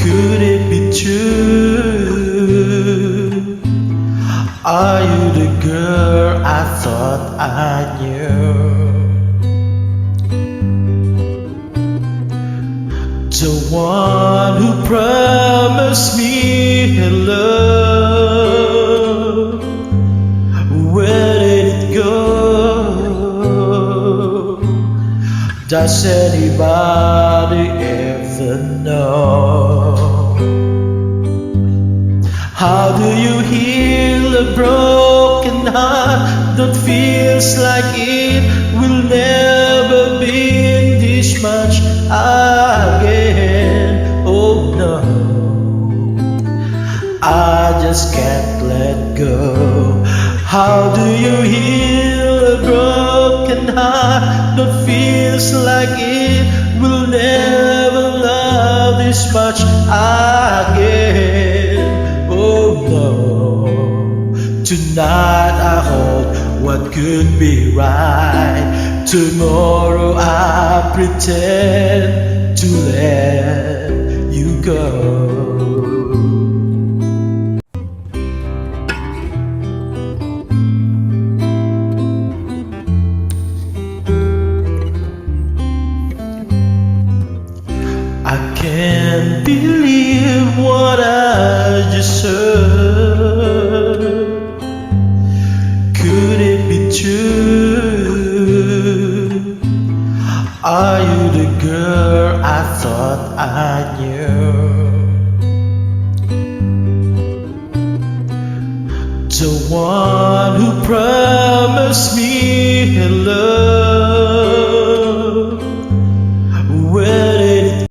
Could it be true? Are you the girl I thought I knew? The one who promised me love. Where did it go? Does anybody ever know? How do you heal a broken heart that feels like it will never be this much again? Oh no, I just can't let go. How do you heal a broken heart that feels like it will never love this much again? Oh no, tonight I hope what could be right. Tomorrow I pretend to let you go. I can't believe what I just heard. Could it be true? Are you the girl I thought I knew? The one who promised me love.